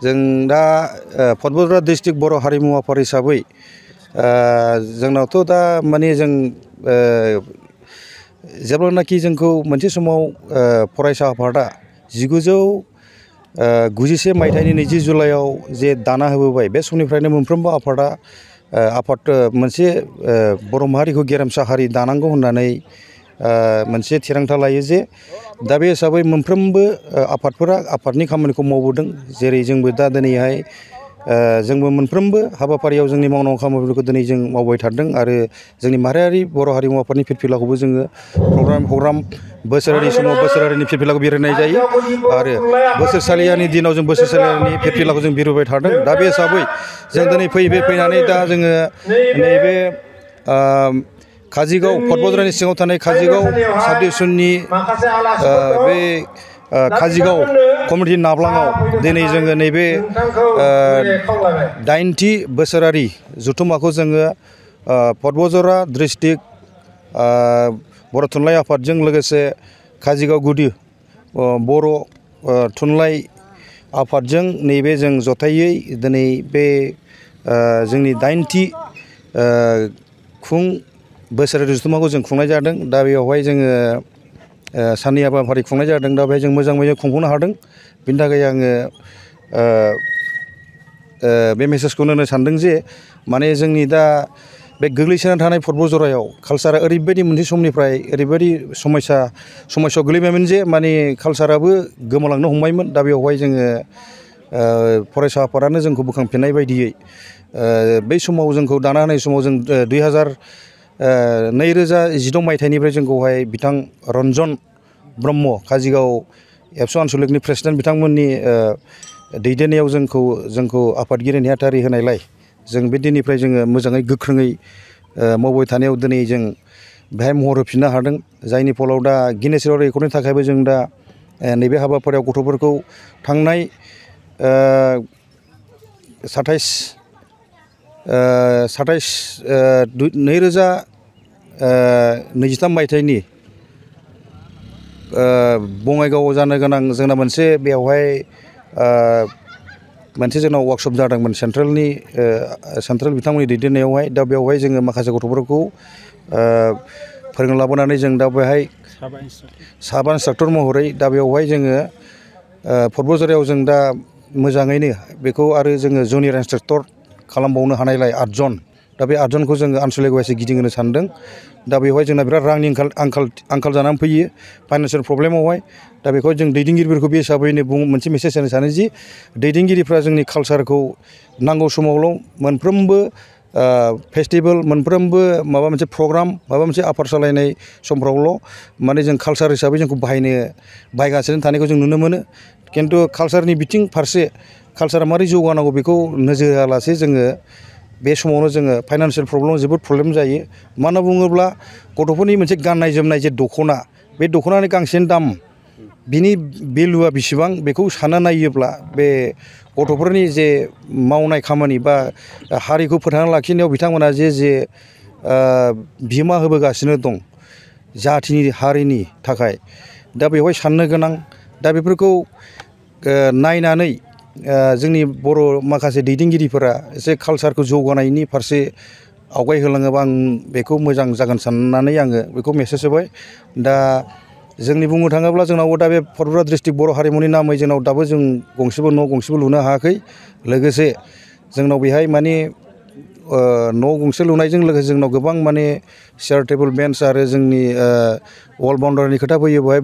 जों दा फटबद्रा डिस्ट्रिक्ट बर' हारिमु आफाद हिसाबै जोंनावथ' दा माने जों जेब्लानाखि जोंखौ मोनसे समाव फरायसा आफादा 1991 मायथाइनि 20 जुलाइआव जे दाना होबोबाय बे समनिफ्रायनो मोनफ्रोमबो आफादा मोनसे बर' माहारिखौ गेरेमसा हारि दानांगौ होननानै मोनसे थिरांथा लायो जे दा बे हिसाबै मोनफ्रोमबो आफादफोरा आफादनि खामानिखौ मावबोदों जेरै जोंबो दा दिनैहाय जोंबो मोनफ्रोमबो हाबाफारियाव जोंनि मावनांगौ खामानिफोरखौ दिनै जों मावबाय थादों आरो जोंनि माहारियारि बर' हारिमु आफादनि फिरफिलाखौबो जोङो प्रग्राम बोसोरारि समाव बोसोरारिनि फिरफिलाखौ बिरहोनाय जायो आरो बोसोरसालियानि दिनाव जों बोसोरसालियानि फिरफिलाखौ जों बिरहोबाय थादों। दा बे हिसाबै जों दिनै फैनानै दा जोङो नैबे काजिगाव फटबद्रानि सिङाव थानाय काजिगाव साब डिभिसननि बे काजिगाव कमिउनिटि नाब्लाङाव दिनै जोङो नैबे 8थि बोसोरारि जथुम्माखौ जोङो फटबद्रा डिस्ट्रिक्ट बर' थुनलाइ आफादजों लोगोसे काजिगाव गुदि बर' थुनलाइ आफादजों नैबे जों जथायै दिनै बे जोंनि 8थि बोसोरारि जथुम्माखौ जों खुंनाय जादों। दा बेवहाय जोङो साननै हाबाफारि खुंनाय जादों। दा बेहाय जों मोजाङै खुंफुंनो हादों। बिनि थाखाय आङो बे मेसेजखौनो होनो सानदों जे माने जोंनि दा बे गोग्लैसोनानै थानाय फटबद्रायाव कालसारा ओरैबायदि मोनसे समनिफ्राय ओरैबायदि समस्यायाव गोलैबायमोन जे माने कालसाराबो गोमालांनो हमबायमोन। दा बेवहाय जोङो फरायसा आफादानो जोंखौ बोखांफिननाय बायदियै बै समाव जोंखौ दाना होनाय समाव जों 2016 मायथाइनिफ्राय जोंखौहाय बिथां रन्जन ब्रह्म काजिगाव एबसु आनसलिकनि प्रेसिडेन्ट बिथांमोननि दैदेननायाव जोंखौ आफादगिरि नेहाथारि होनायलाय जों बे दिननिफ्राय जोङो मोजाङै गोख्रोङै मावबाय थानायाव दिनै जों बेहाय महर होफिननो हादों। जायनि फलाव दा गिनेस वर्ल्ड रेकर्डनि थाखायबो जों दा नैबे हाबाफारियाव गथ'फोरखौ थांनाय 2023 मायथाइनि बङाइगावआव जानो गोनां जोंना मोनसे बेवहाय मोनसे जोंनाव वार्कशप जादोंमोन सेन्ट्रेल बिथांमोननि दैदेननायावहाय। दा बेवहाय जोङो माखासे गथ'फोरखौ फोरोंनो लाबोनानै जों दा बेवहाय साबा इन्सट्राक्टर महरै दा बेवहाय जोङो फटबद्रायाव जों दा मोजाङैनो बेखौ आरो जोङो जुनियर इन्सट्राक्टर खालामबावनो हानायलाय 8 जन दा बे 8 जनखौ जोङो आनसलिक वाइसै गिदिंहोनो सानदों। दा बेवहाय जोंना बिराद रांनि आंखाल जानानै फैयो फाइनान्सियेल प्रब्लेमावहाय। दा बेखौ जों दैदेनगिरिफोरखौ बे हिसाबैनो मोनसे मेसेज होनो सानो जि दैदेनगिरिफ्रा जोंनि कालसारखौ नांगौ समावल' मोनफ्रोमबो फेस्टिभेल मोनफ्रोमबो माबा मोनसे प्रग्राम माबा मोनसे आफाद सालायनाय समफ्रावल' माने जों कालसार हिसाबै जोंखौ बाहायगासिनो थानायखौ जों नुनो मोनो। खिन्थु कालसारनि बिथिं फारसे कालसारा मारै जौगानांगौ बेखौ नोजोर होआलासे जोङो बे समावनो जोङो फाइनान्सियेल प्रब्लेमाव जोबोद प्रब्लेम जायो। मानो बुङोब्ला गथ'फोरनि मोनसे गाननाय जोमनाय जे दख'ना बे दख'नानि गांसेनि दाम बिनि भेलुआ बेसेबां बेखौ सानना नायोब्ला बे गथ'फोरनि जे मावनाय खामानि बा हारिखौ फोथांना लाखिनायाव बिथांमोना जे बिहोमा होबोगासिनो दं जाथिनि हारिनि थाखाय दा बेवहाय साननो गोनां। दा बेफोरखौ नायनानै जोंनि बर' माखासे दैदेनगिरिफोरा एसे कालसारखौ जौगानायनि फारसे आवगायहोलाङोबा आं बेखौ मोजां जागोन साननानै आङो बेखौ मेसेज होबाय। दा जोंनि बुंनो थाङोब्ला जोंनाव दा बे फटबद्रा डिस्ट्रिक्ट बर' हारिमुनि नामै जोंनाव दाबो जों गंसेबो लुनो हायाखै। लोगोसे जोंनाव बेहाय माने न' गंसे लुनायजों लोगोसे जोंनाव गोबां माने चेयार टेबोल बेन्स आरो जोंनि वाल बाउन्डारिनि खोथा फैयो बेवहाय